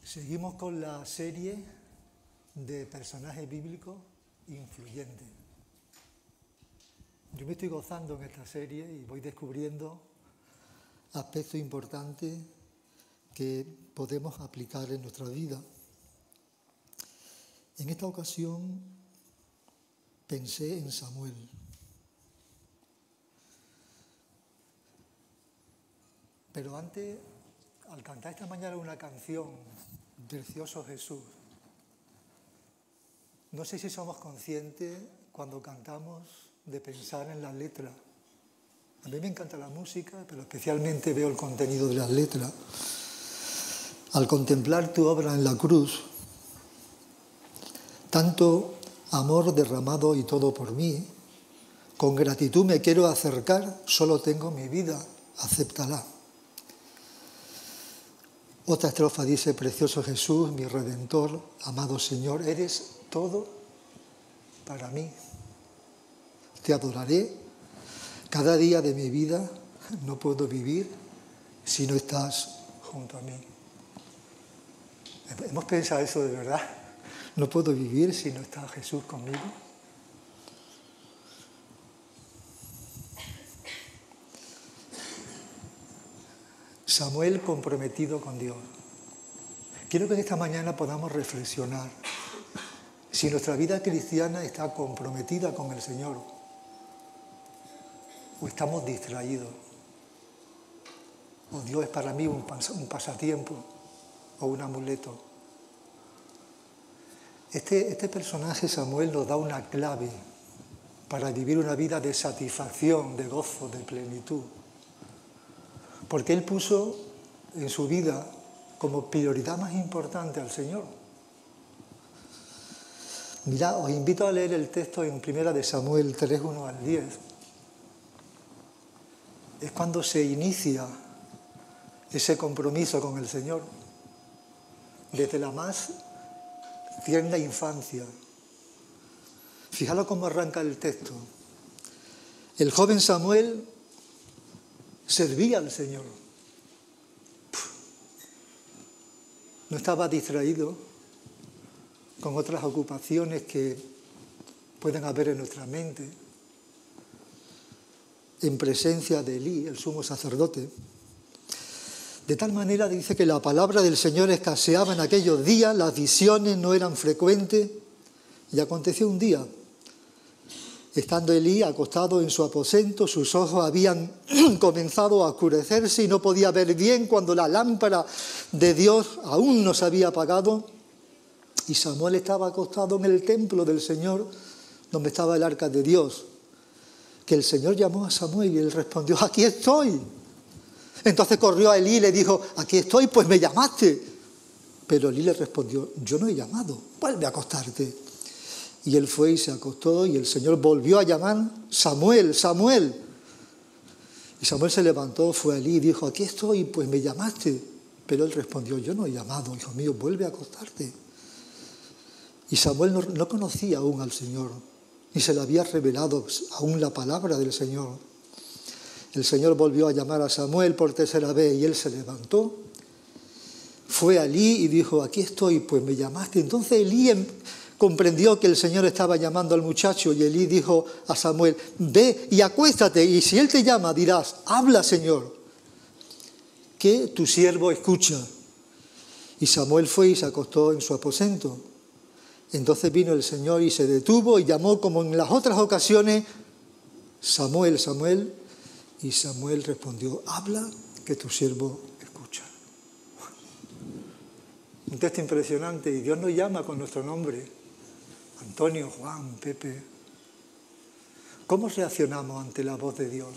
Seguimos con la serie de personajes bíblicos influyentes. Yo me estoy gozando en esta serie y voy descubriendo aspectos importantes que podemos aplicar en nuestra vida. En esta ocasión pensé en Samuel. Pero antes, al cantar esta mañana una canción, Precioso Jesús, no sé si somos conscientes cuando cantamos de pensar en las letras. A mí me encanta la música, pero especialmente veo el contenido de las letras. Al contemplar tu obra en la cruz, tanto amor derramado y todo por mí, con gratitud me quiero acercar, solo tengo mi vida, acéptala. Otra estrofa dice: Precioso Jesús, mi Redentor, amado Señor, eres todo para mí. Te adoraré cada día de mi vida, no puedo vivir si no estás junto a mí. ¿Hemos pensado eso de verdad? ¿No puedo vivir si no está Jesús conmigo? Samuel comprometido con Dios. Quiero que esta mañana podamos reflexionar si nuestra vida cristiana está comprometida con el Señor o estamos distraídos. O Dios es para mí un pasatiempo o un amuleto. Este personaje, Samuel, nos da una clave para vivir una vida de satisfacción, de gozo, de plenitud. Porque él puso en su vida como prioridad más importante al Señor. Mirad, os invito a leer el texto en 1 de Samuel 3, 1 al 10. Es cuando se inicia ese compromiso con el Señor, desde la más tierna infancia. Fijaros cómo arranca el texto. El joven Samuel servía al Señor. No estaba distraído con otras ocupaciones que pueden haber en nuestra mente, en presencia de Elí, el sumo sacerdote. De tal manera dice que la palabra del Señor escaseaba en aquellos días, las visiones no eran frecuentes, y aconteció un día, estando Elí acostado en su aposento, sus ojos habían comenzado a oscurecerse y no podía ver bien cuando la lámpara de Dios aún no se había apagado. Y Samuel estaba acostado en el templo del Señor, donde estaba el arca de Dios. Que el Señor llamó a Samuel y él respondió: aquí estoy. Entonces corrió a Elí y le dijo: aquí estoy, pues me llamaste. Pero Elí le respondió: yo no he llamado, vuelve a acostarte. Y él fue y se acostó, y el Señor volvió a llamar: Samuel, Samuel. Y Samuel se levantó, fue a Elí y dijo: aquí estoy, pues me llamaste. Pero él respondió: yo no he llamado, hijo mío, vuelve a acostarte. Y Samuel no conocía aún al Señor, ni se le había revelado aún la palabra del Señor. El Señor volvió a llamar a Samuel por tercera vez, y él se levantó, fue a Elí y dijo: aquí estoy, pues me llamaste. Entonces Elí comprendió que el Señor estaba llamando al muchacho, y Elí dijo a Samuel: ve y acuéstate, y si él te llama dirás: habla, Señor, que tu siervo escucha. Y Samuel fue y se acostó en su aposento. Entonces vino el Señor y se detuvo y llamó como en las otras ocasiones: Samuel, Samuel. Y Samuel respondió: habla, que tu siervo escucha. Un texto impresionante, y Dios nos llama con nuestro nombre: Antonio, Juan, Pepe. ¿Cómo reaccionamos ante la voz de Dios?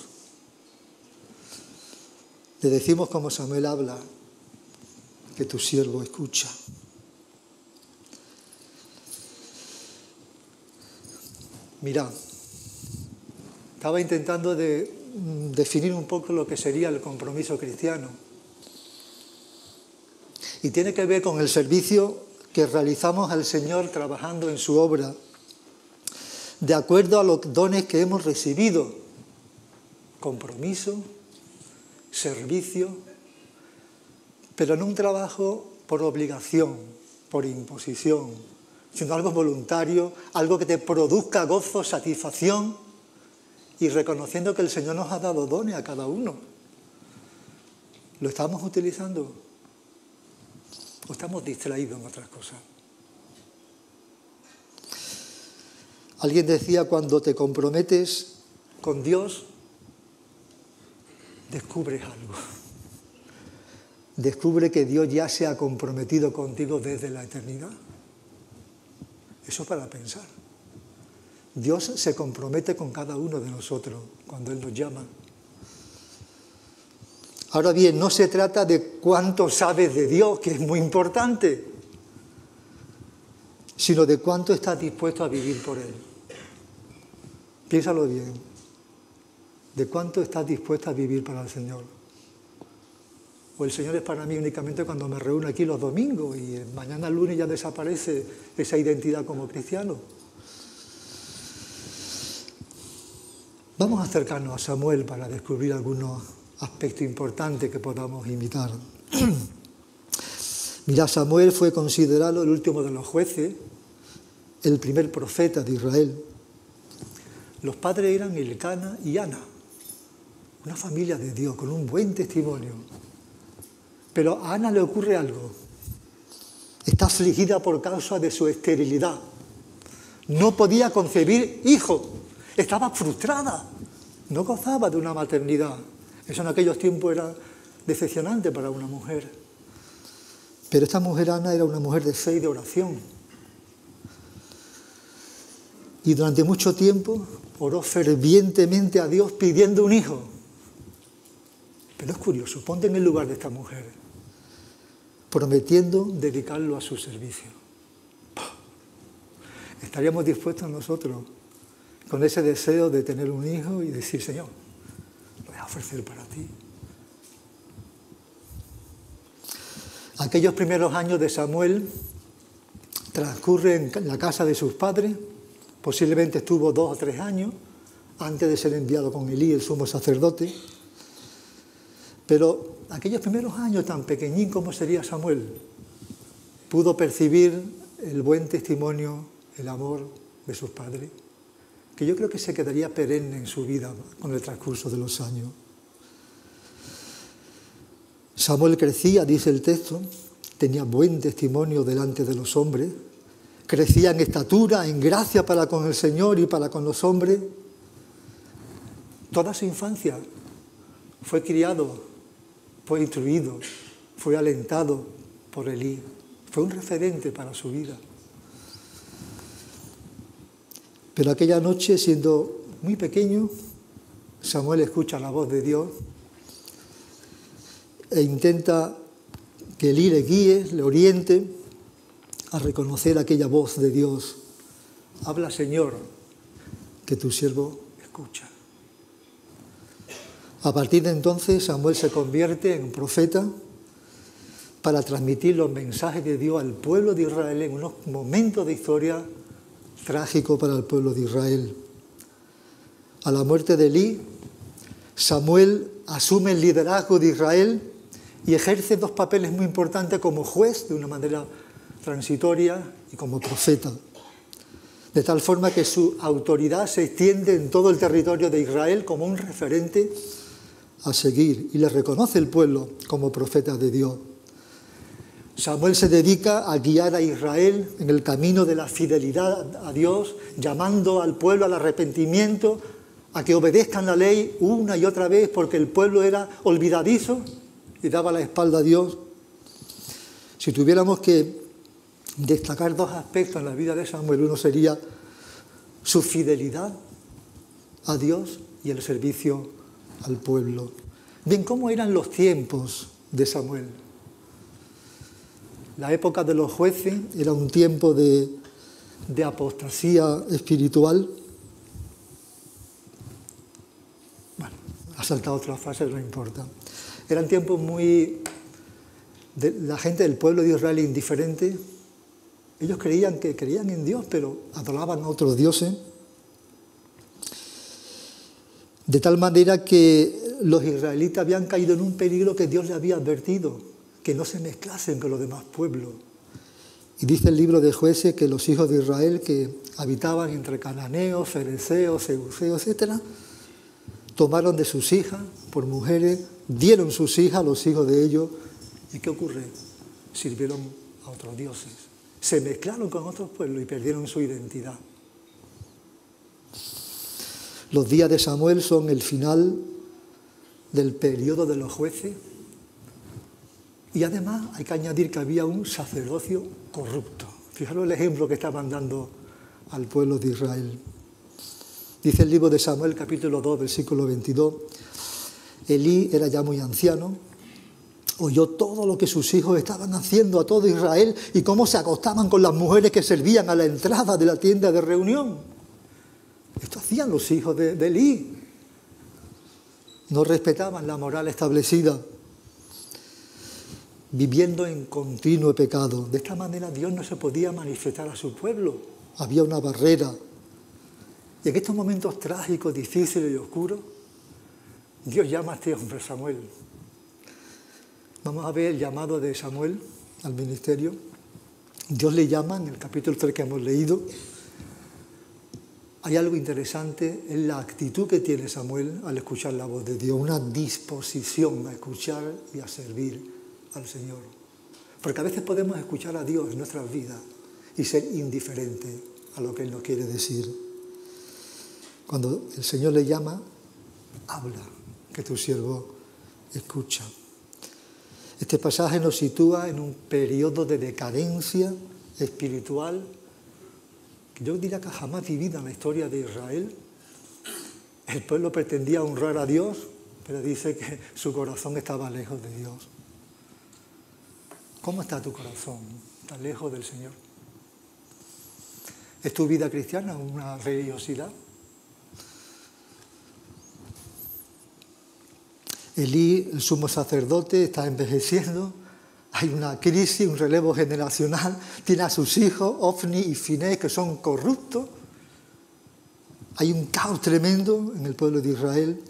Le decimos como Samuel: habla, que tu siervo escucha. Mirad, estaba intentando definir un poco lo que sería el compromiso cristiano. Y tiene que ver con el servicio que realizamos al Señor trabajando en su obra, de acuerdo a los dones que hemos recibido: compromiso, servicio, pero en un trabajo por obligación, por imposición, sino algo voluntario, algo que te produzca gozo, satisfacción, y reconociendo que el Señor nos ha dado dones a cada uno. ¿Lo estamos utilizando? ¿O estamos distraídos en otras cosas? Alguien decía, cuando te comprometes con Dios, descubres algo. Descubre que Dios ya se ha comprometido contigo desde la eternidad. Eso es para pensar. Dios se compromete con cada uno de nosotros cuando Él nos llama. Ahora bien, no se trata de cuánto sabes de Dios, que es muy importante, sino de cuánto estás dispuesto a vivir por Él. Piénsalo bien. ¿De cuánto estás dispuesto a vivir para el Señor? O el Señor es para mí únicamente cuando me reúno aquí los domingos y mañana lunes ya desaparece esa identidad como cristiano. Vamos a acercarnos a Samuel para descubrir algunos aspectos importantes que podamos imitar. Mira, Samuel fue considerado el último de los jueces, el primer profeta de Israel. Los padres eran Elcana y Ana, una familia de Dios con un buen testimonio. Pero a Ana le ocurre algo. Está afligida por causa de su esterilidad. No podía concebir hijos. Estaba frustrada. No gozaba de una maternidad. Eso en aquellos tiempos era decepcionante para una mujer. Pero esta mujer, Ana, era una mujer de fe y de oración. Y durante mucho tiempo oró fervientemente a Dios pidiendo un hijo. Pero es curioso, ponte en el lugar de esta mujer, prometiendo dedicarlo a su servicio. ¿Estaríamos dispuestos nosotros con ese deseo de tener un hijo y decir, Señor, lo voy a ofrecer para ti? Aquellos primeros años de Samuel transcurren en la casa de sus padres. Posiblemente estuvo 2 o 3 años antes de ser enviado con Elí, el sumo sacerdote. Pero aquellos primeros años, tan pequeñín como sería Samuel, pudo percibir el buen testimonio, el amor de sus padres, que yo creo que se quedaría perenne en su vida con el transcurso de los años. Samuel crecía, dice el texto, tenía buen testimonio delante de los hombres, crecía en estatura, en gracia para con el Señor y para con los hombres. Toda su infancia fue criado, fue instruido, fue alentado por Elí. Fue un referente para su vida. Pero aquella noche, siendo muy pequeño, Samuel escucha la voz de Dios e intenta que Elí le guíe, le oriente a reconocer aquella voz de Dios. Habla, Señor, que tu siervo escucha. A partir de entonces, Samuel se convierte en profeta para transmitir los mensajes de Dios al pueblo de Israel en unos momentos de historia trágicos para el pueblo de Israel. A la muerte de Elí, Samuel asume el liderazgo de Israel y ejerce 2 papeles muy importantes como juez, de una manera transitoria, y como profeta. De tal forma que su autoridad se extiende en todo el territorio de Israel como un referente a seguir, y le reconoce el pueblo como profeta de Dios. Samuel se dedica a guiar a Israel en el camino de la fidelidad a Dios, llamando al pueblo al arrepentimiento, a que obedezcan la ley una y otra vez, porque el pueblo era olvidadizo y daba la espalda a Dios. Si tuviéramos que destacar 2 aspectos en la vida de Samuel, uno sería su fidelidad a Dios y el servicio al pueblo. Bien, ¿cómo eran los tiempos de Samuel? La época de los jueces era un tiempo de apostasía espiritual. Bueno, ha saltado otra frase, no importa. Eran tiempos muy... la gente del pueblo de Israel indiferente. Ellos creían en Dios, pero adoraban a otros dioses. De tal manera que los israelitas habían caído en un peligro que Dios les había advertido, que no se mezclasen con los demás pueblos. Y dice el libro de Jueces que los hijos de Israel que habitaban entre cananeos, fereceos, jebuseos, etc., tomaron de sus hijas por mujeres, dieron sus hijas a los hijos de ellos. ¿Y qué ocurre? Sirvieron a otros dioses. Se mezclaron con otros pueblos y perdieron su identidad. Los días de Samuel son el final del periodo de los jueces. Y además hay que añadir que había un sacerdocio corrupto. Fijaros el ejemplo que estaban dando al pueblo de Israel. Dice el libro de Samuel, capítulo 2, versículo 22. Elí era ya muy anciano, oyó todo lo que sus hijos estaban haciendo a todo Israel y cómo se acostaban con las mujeres que servían a la entrada de la tienda de reunión. Esto hacían los hijos de Elí. No respetaban la moral establecida, viviendo en continuo pecado. De esta manera Dios no se podía manifestar a su pueblo. Había una barrera. Y en estos momentos trágicos, difíciles y oscuros, Dios llama a este hombre Samuel. Vamos a ver el llamado de Samuel al ministerio. Dios le llama en el capítulo 3 que hemos leído. Hay algo interesante en la actitud que tiene Samuel al escuchar la voz de Dios, una disposición a escuchar y a servir al Señor. Porque a veces podemos escuchar a Dios en nuestras vidas y ser indiferentes a lo que Él nos quiere decir. Cuando el Señor le llama, habla, que tu siervo escucha. Este pasaje nos sitúa en un periodo de decadencia espiritual que yo diría que jamás vivida en la historia de Israel. El pueblo pretendía honrar a Dios, pero dice que su corazón estaba lejos de Dios. ¿Cómo está tu corazón? ¿Estás lejos del Señor? ¿Es tu vida cristiana una religiosidad? Elí, el sumo sacerdote, está envejeciendo, hay una crisis, un relevo generacional, tiene a sus hijos, Ofni y Finés, que son corruptos. Hay un caos tremendo en el pueblo de Israel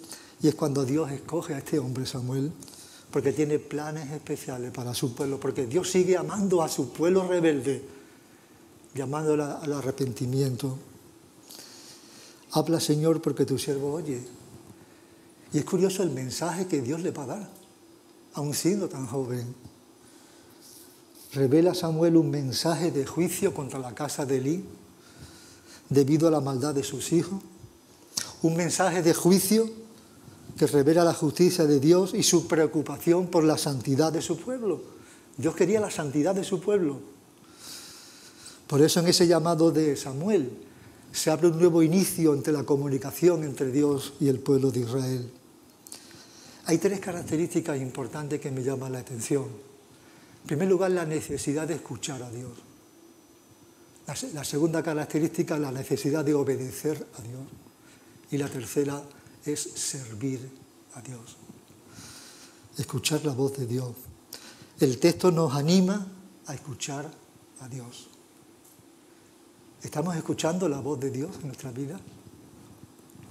y es cuando Dios escoge a este hombre Samuel, porque tiene planes especiales para su pueblo, porque Dios sigue amando a su pueblo rebelde, llamándolo al arrepentimiento. Habla, Señor, porque tu siervo oye. Y es curioso el mensaje que Dios le va a dar, aun siendo tan joven. Revela a Samuel un mensaje de juicio contra la casa de Elí, debido a la maldad de sus hijos. Un mensaje de juicio que revela la justicia de Dios y su preocupación por la santidad de su pueblo. Dios quería la santidad de su pueblo. Por eso en ese llamado de Samuel se abre un nuevo inicio entre la comunicación entre Dios y el pueblo de Israel. Hay tres características importantes que me llaman la atención. En primer lugar, la necesidad de escuchar a Dios. La segunda característica, la necesidad de obedecer a Dios. Y la tercera es servir a Dios. Escuchar la voz de Dios. El texto nos anima a escuchar a Dios. ¿Estamos escuchando la voz de Dios en nuestra vida?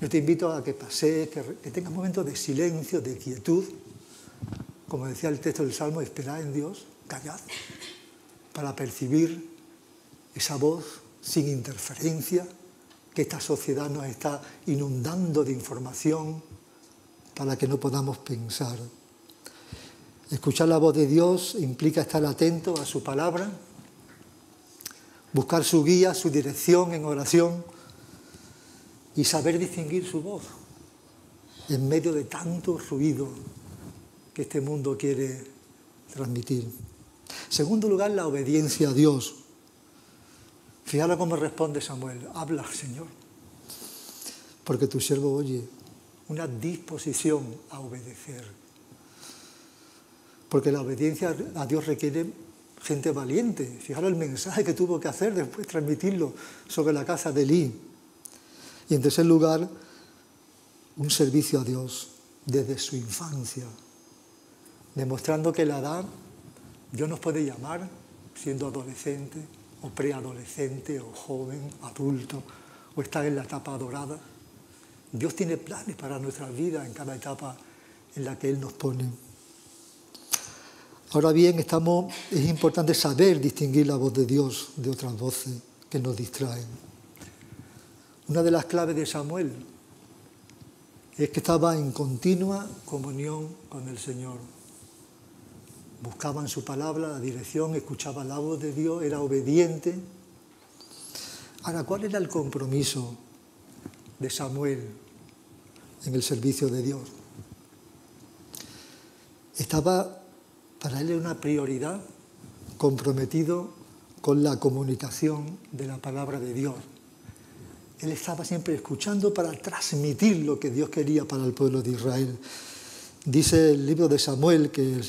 Yo te invito a que pasees, que tengas momentos de silencio, de quietud. Como decía el texto del Salmo, esperad en Dios, callad, para percibir esa voz sin interferencia que esta sociedad nos está inundando de información para que no podamos pensar. Escuchar la voz de Dios implica estar atento a su palabra, buscar su guía, su dirección en oración y saber distinguir su voz en medio de tanto ruido que este mundo quiere transmitir. En segundo lugar, la obediencia a Dios. Fíjate cómo responde Samuel. Habla, Señor, porque tu siervo oye. Una disposición a obedecer. Porque la obediencia a Dios requiere gente valiente. Fijaros el mensaje que tuvo que hacer después, transmitirlo sobre la casa de Elí. Y en tercer lugar, un servicio a Dios desde su infancia, demostrando que la edad, Dios nos puede llamar siendo adolescente o preadolescente o joven, adulto, o estar en la etapa dorada. Dios tiene planes para nuestras vidas en cada etapa en la que Él nos pone. Ahora bien, es importante saber distinguir la voz de Dios de otras voces que nos distraen. Una de las claves de Samuel es que estaba en continua comunión con el Señor. Buscaba en su palabra la dirección, escuchaba la voz de Dios, era obediente. Ahora, ¿cuál era el compromiso de Samuel en el servicio de Dios? Estaba, para él, una prioridad, comprometido con la comunicación de la palabra de Dios. Él estaba siempre escuchando para transmitir lo que Dios quería para el pueblo de Israel. Dice el libro de Samuel que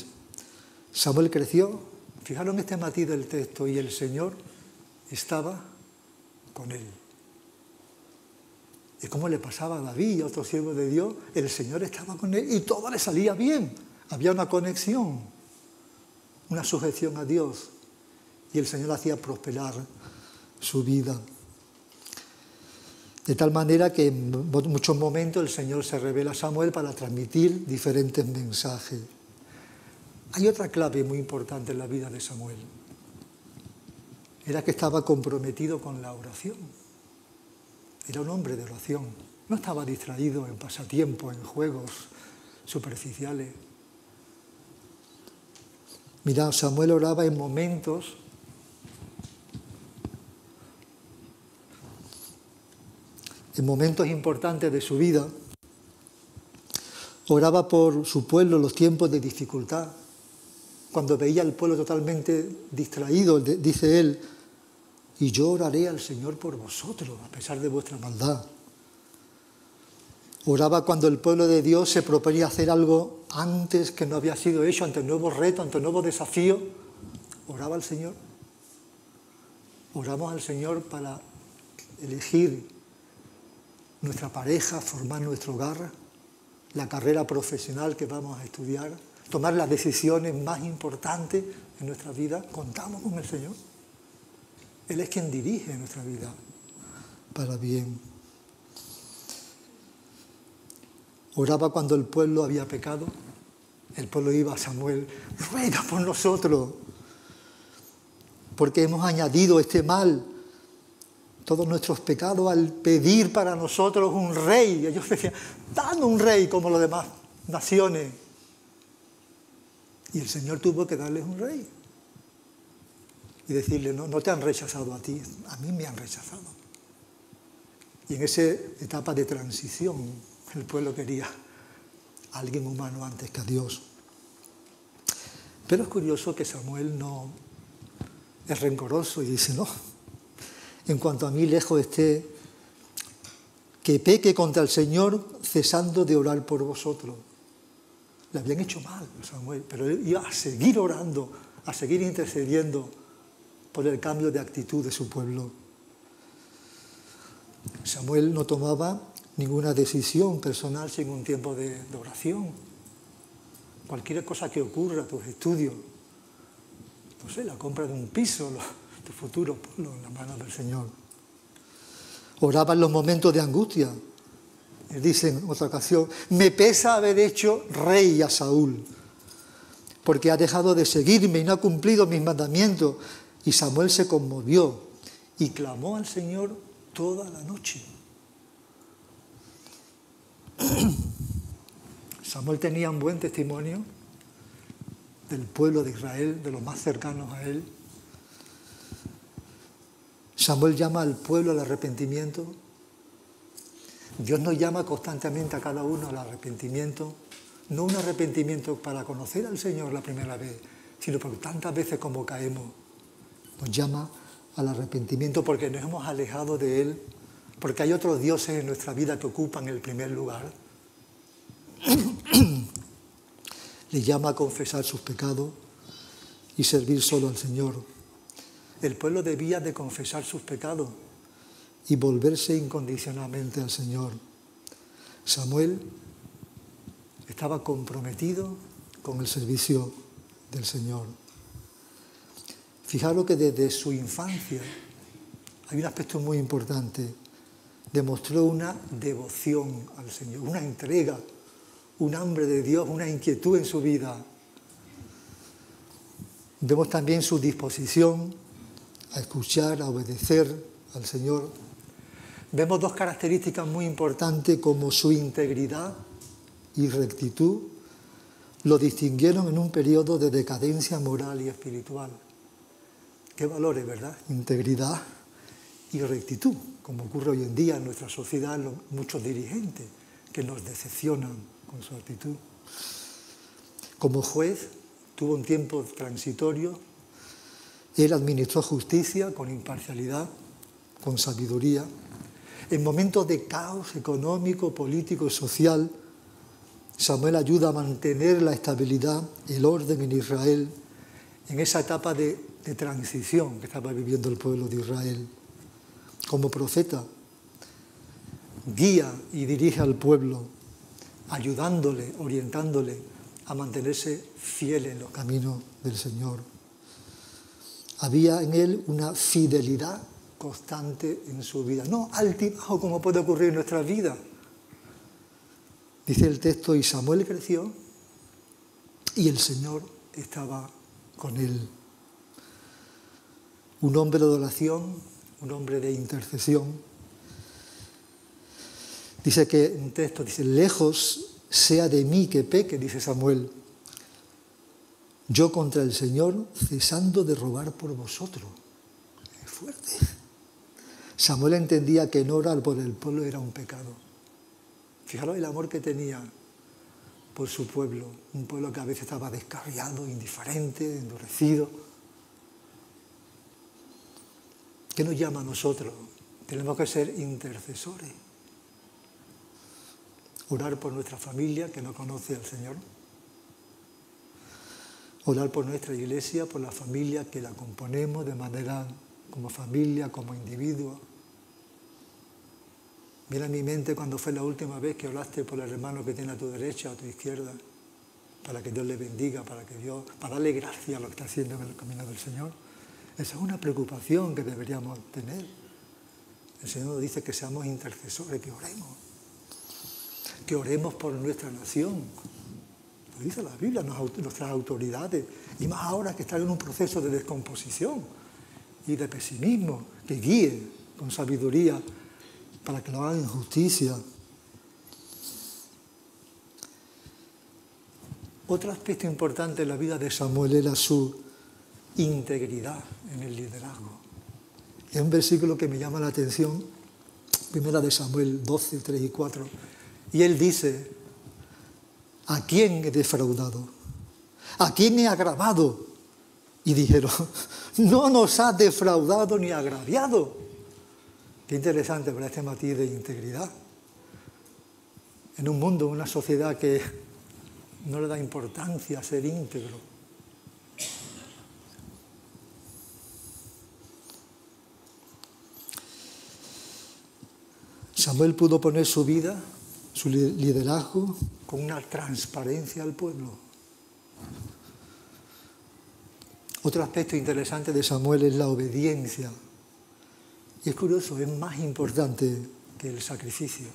Samuel creció, fijaron este matiz del texto, y el Señor estaba con él. Es como le pasaba a David y a otros siervos de Dios, el Señor estaba con él y todo le salía bien. Había una conexión, una sujeción a Dios, y el Señor hacía prosperar su vida. De tal manera que en muchos momentos el Señor se revela a Samuel para transmitir diferentes mensajes. Hay otra clave muy importante en la vida de Samuel. Era que estaba comprometido con la oración. Era un hombre de oración. No estaba distraído en pasatiempos, en juegos superficiales. Mirad, Samuel oraba en momentos importantes de su vida. Oraba por su pueblo en los tiempos de dificultad. Cuando veía al pueblo totalmente distraído, dice él, y yo oraré al Señor por vosotros, a pesar de vuestra maldad. Oraba cuando el pueblo de Dios se proponía hacer algo antes que no había sido hecho, ante nuevos retos, ante nuevos desafíos. Oraba al Señor. Oramos al Señor para elegir nuestra pareja, formar nuestro hogar, la carrera profesional que vamos a estudiar, tomar las decisiones más importantes en nuestra vida. Contamos con el Señor. Él es quien dirige nuestra vida para bien. Oraba cuando el pueblo había pecado. El pueblo iba a Samuel, ruega por nosotros, porque hemos añadido este mal, todos nuestros pecados, al pedir para nosotros un rey. Y ellos decían, danos un rey como las demás naciones. Y el Señor tuvo que darles un rey. Y decirle, no te han rechazado a ti, a mí me han rechazado. Y en esa etapa de transición, el pueblo quería a alguien humano antes que a Dios. Pero es curioso que Samuel no es rencoroso y dice, no, en cuanto a mí lejos esté, que peque contra el Señor cesando de orar por vosotros. Le habían hecho mal a Samuel, pero él iba a seguir orando, a seguir intercediendo por el cambio de actitud de su pueblo. Samuel no tomaba ninguna decisión personal sin un tiempo de oración. Cualquier cosa que ocurra, tus estudios, no sé, la compra de un piso, tu futuro, ponlo en las manos del Señor. Oraba en los momentos de angustia. Él dice en otra ocasión, me pesa haber hecho rey a Saúl, porque ha dejado de seguirme y no ha cumplido mis mandamientos. Y Samuel se conmovió y clamó al Señor toda la noche. Samuel tenía un buen testimonio del pueblo de Israel, de los más cercanos a él. Samuel llama al pueblo al arrepentimiento. Dios nos llama constantemente a cada uno al arrepentimiento. No un arrepentimiento para conocer al Señor la primera vez, sino porque tantas veces como caemos, nos llama al arrepentimiento porque nos hemos alejado de Él, porque hay otros dioses en nuestra vida que ocupan el primer lugar. Le llama a confesar sus pecados y servir solo al Señor. El pueblo debía de confesar sus pecados y volverse incondicionalmente al Señor. Samuel estaba comprometido con el servicio del Señor. Fijaros que desde su infancia hay un aspecto muy importante. Demostró una devoción al Señor, una entrega, un hambre de Dios, una inquietud en su vida. Vemos también su disposición a escuchar, a obedecer al Señor. Vemos dos características muy importantes como su integridad y rectitud. Lo distinguieron en un periodo de decadencia moral y espiritual. Qué valores, ¿verdad? Integridad y rectitud, como ocurre hoy en día en nuestra sociedad, muchos dirigentes que nos decepcionan con su actitud. Como juez, tuvo un tiempo transitorio. Él administró justicia con imparcialidad, con sabiduría. En momentos de caos económico, político y social, Samuel ayuda a mantener la estabilidad, el orden en Israel, en esa etapa de transición que estaba viviendo el pueblo de Israel. Como profeta, guía y dirige al pueblo, ayudándole, orientándole a mantenerse fiel en los caminos del Señor. Había en él una fidelidad constante en su vida, no altibajo como puede ocurrir en nuestra vida. Dice el texto, y Samuel creció y el Señor estaba con él. Un hombre de oración, un hombre de intercesión. Dice que un texto, dice, lejos sea de mí que peque, dice Samuel, yo contra el Señor cesando de rogar por vosotros. Es fuerte. Samuel entendía que no orar por el pueblo era un pecado. Fijaros el amor que tenía por su pueblo, un pueblo que a veces estaba descarriado, indiferente, endurecido. ¿Qué nos llama a nosotros? Tenemos que ser intercesores. Orar por nuestra familia que no conoce al Señor. Orar por nuestra iglesia, por la familia que la componemos de manera como familia, como individuo. Viene a mi mente cuando fue la última vez que oraste por el hermano que tiene a tu derecha o a tu izquierda, para que Dios le bendiga, para darle gracias a lo que está haciendo en el camino del Señor. Esa es una preocupación que deberíamos tener. El Señor nos dice que seamos intercesores, que oremos por nuestra nación. Lo dice la Biblia, nuestras autoridades, y más ahora que están en un proceso de descomposición y de pesimismo, que guíe con sabiduría para que lo hagan en justicia. Otro aspecto importante en la vida de Samuel era su integridad en el liderazgo. Es un versículo que me llama la atención, primera de Samuel 12, 3 y 4, y él dice, ¿a quién he defraudado? ¿A quién he agravado? Y dijeron, no nos has defraudado ni agraviado. Qué interesante, ¿verdad? Este matiz de integridad. En un mundo, en una sociedad que no le da importancia a ser íntegro. Samuel pudo poner su vida, su liderazgo, con una transparencia al pueblo. Otro aspecto interesante de Samuel es la obediencia. Y es curioso, es más importante que el sacrificio.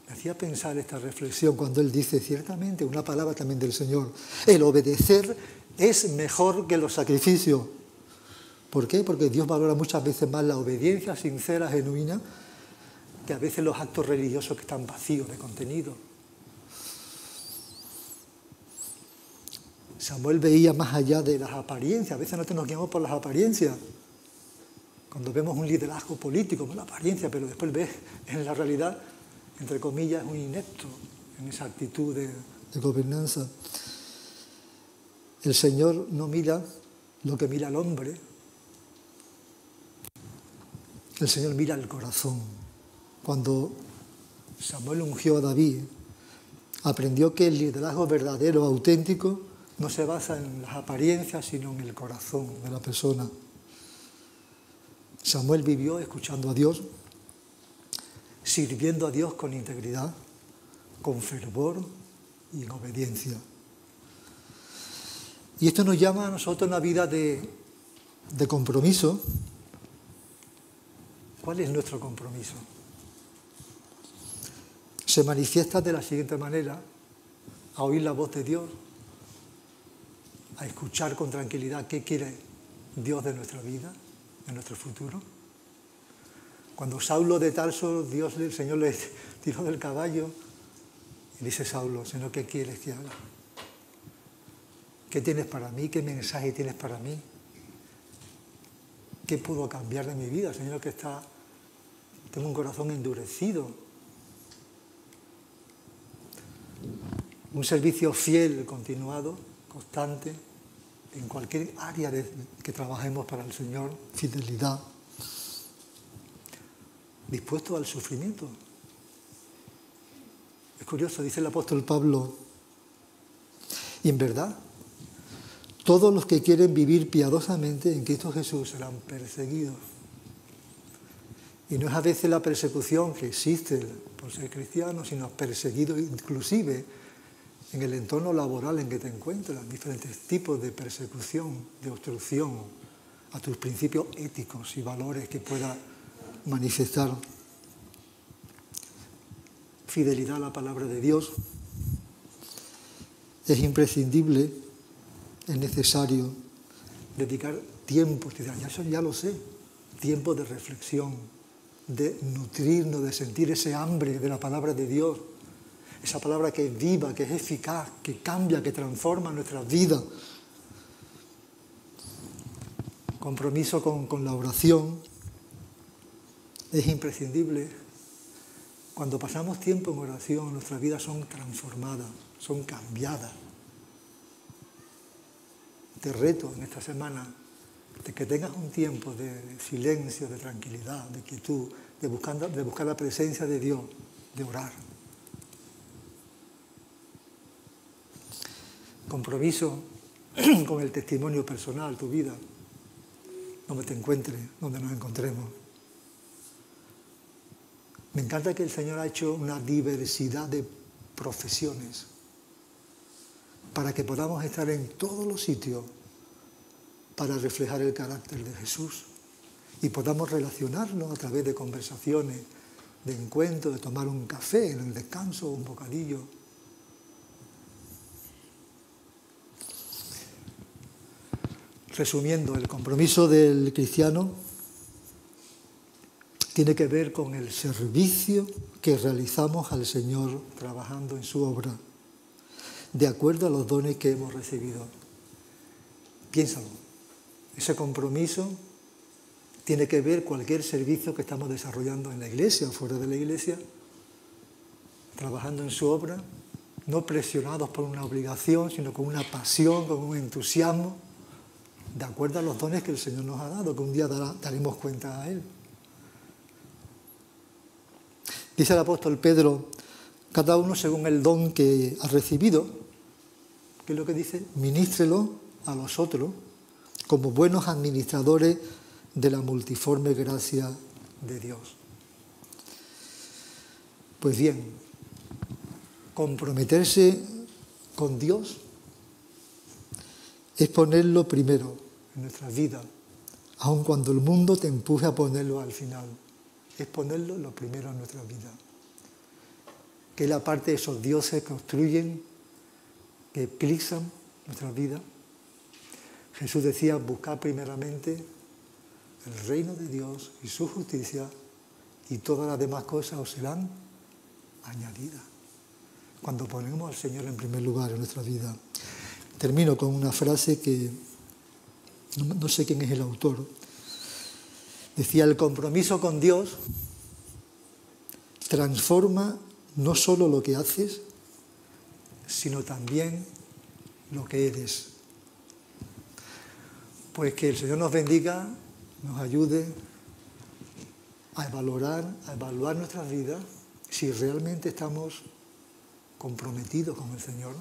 Me hacía pensar esta reflexión cuando él dice, ciertamente, una palabra también del Señor, el obedecer es mejor que los sacrificios. ¿Por qué? Porque Dios valora muchas veces más la obediencia sincera, genuina, que a veces los actos religiosos que están vacíos de contenido. Samuel veía más allá de las apariencias. A veces nosotros nos guiamos por las apariencias. Cuando vemos un liderazgo político, por la apariencia, pero después ves en la realidad, entre comillas, un inepto en esa actitud de gobernanza. El Señor no mira lo que mira el hombre. El Señor mira el corazón. Cuando Samuel ungió a David, aprendió que el liderazgo verdadero, auténtico, no se basa en las apariencias, sino en el corazón de la persona. Samuel vivió escuchando a Dios, sirviendo a Dios con integridad, con fervor y en obediencia. Y esto nos llama a nosotros una vida de compromiso. ¿Cuál es nuestro compromiso? Se manifiesta de la siguiente manera: a oír la voz de Dios, a escuchar con tranquilidad qué quiere Dios de nuestra vida, de nuestro futuro. Cuando Saulo de Tarso, el Señor le tiró del caballo y dice Saulo, Señor, ¿qué quieres que haga? ¿Qué tienes para mí? ¿Qué mensaje tienes para mí? ¿Qué puedo cambiar de mi vida? Señor, tengo un corazón endurecido. Un servicio fiel, continuado, constante, en cualquier área que trabajemos para el Señor, fidelidad, dispuesto al sufrimiento. Es curioso, dice el apóstol Pablo, y en verdad, todos los que quieren vivir piadosamente en Cristo Jesús serán perseguidos. Y no es a veces la persecución que existe por ser cristiano, sino perseguido inclusive en el entorno laboral en que te encuentras, diferentes tipos de persecución, de obstrucción a tus principios éticos y valores que puedas manifestar. Fidelidad a la palabra de Dios. Es imprescindible, es necesario dedicar tiempo, eso ya lo sé, tiempo de reflexión, de nutrirnos, de sentir ese hambre de la palabra de Dios, esa palabra que es viva, que es eficaz, que cambia, que transforma nuestras vidas. Compromiso con la oración es imprescindible. Cuando pasamos tiempo en oración, nuestras vidas son transformadas, son cambiadas. Te reto en esta semana de que tengas un tiempo de silencio, de tranquilidad, de quietud, de buscar la presencia de Dios, de orar. Compromiso con el testimonio personal, tu vida, donde te encuentres, donde nos encontremos. Me encanta que el Señor ha hecho una diversidad de profesiones para que podamos estar en todos los sitios para reflejar el carácter de Jesús y podamos relacionarnos a través de conversaciones, de encuentros, de tomar un café en el descanso, un bocadillo. Resumiendo, el compromiso del cristiano tiene que ver con el servicio que realizamos al Señor trabajando en su obra, de acuerdo a los dones que hemos recibido. Piénsalo, ese compromiso tiene que ver cualquier servicio que estamos desarrollando en la iglesia o fuera de la iglesia, trabajando en su obra, no presionados por una obligación, sino con una pasión, con un entusiasmo, de acuerdo a los dones que el Señor nos ha dado, que un día daremos cuenta a Él. Dice el apóstol Pedro, cada uno según el don que ha recibido, ¿qué es lo que dice? Ministrelo a los otros como buenos administradores de la multiforme gracia de Dios. Pues bien, comprometerse con Dios es ponerlo primero en nuestra vida, aun cuando el mundo te empuje a ponerlo al final. Es ponerlo lo primero en nuestra vida. Que es la parte de esos dioses que construyen, que eclipsan nuestra vida. Jesús decía, buscad primeramente el reino de Dios y su justicia y todas las demás cosas os serán añadidas. Cuando ponemos al Señor en primer lugar en nuestra vida. Termino con una frase que no sé quién es el autor. Decía, el compromiso con Dios transforma no solo lo que haces, sino también lo que eres. Pues que el Señor nos bendiga, nos ayude a evaluar nuestras vidas, si realmente estamos comprometidos con el Señor.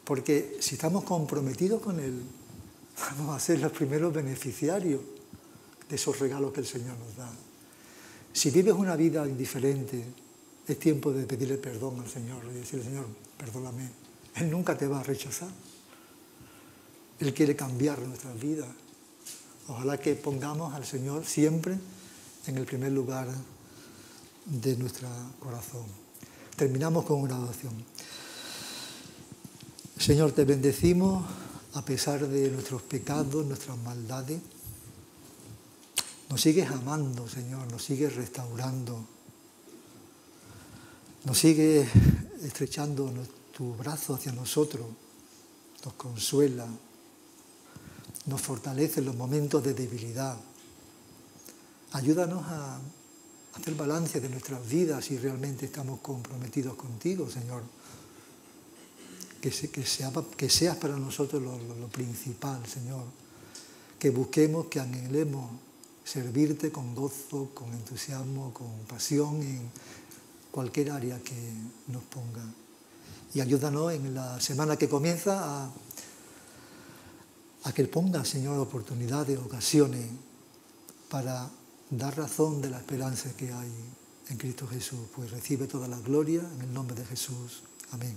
Porque si estamos comprometidos con Él, vamos a ser los primeros beneficiarios de esos regalos que el Señor nos da. Si vives una vida indiferente, es tiempo de pedirle perdón al Señor y decirle, Señor, perdóname. Él nunca te va a rechazar. Él quiere cambiar nuestras vidas. Ojalá que pongamos al Señor siempre en el primer lugar de nuestro corazón. Terminamos con una oración. Señor, te bendecimos a pesar de nuestros pecados, nuestras maldades. Nos sigues amando, Señor, nos sigues restaurando, nos sigues estrechando tu brazo hacia nosotros, nos consuela, nos fortalece en los momentos de debilidad. Ayúdanos a hacer balance de nuestras vidas si realmente estamos comprometidos contigo, Señor. Que seas para nosotros lo principal, Señor. Que busquemos, que anhelemos servirte con gozo, con entusiasmo, con pasión en cualquier área que nos ponga. Y ayúdanos en la semana que comienza a que ponga, Señor, oportunidades, ocasiones para dar razón de la esperanza que hay en Cristo Jesús. Pues recibe toda la gloria en el nombre de Jesús. Amén.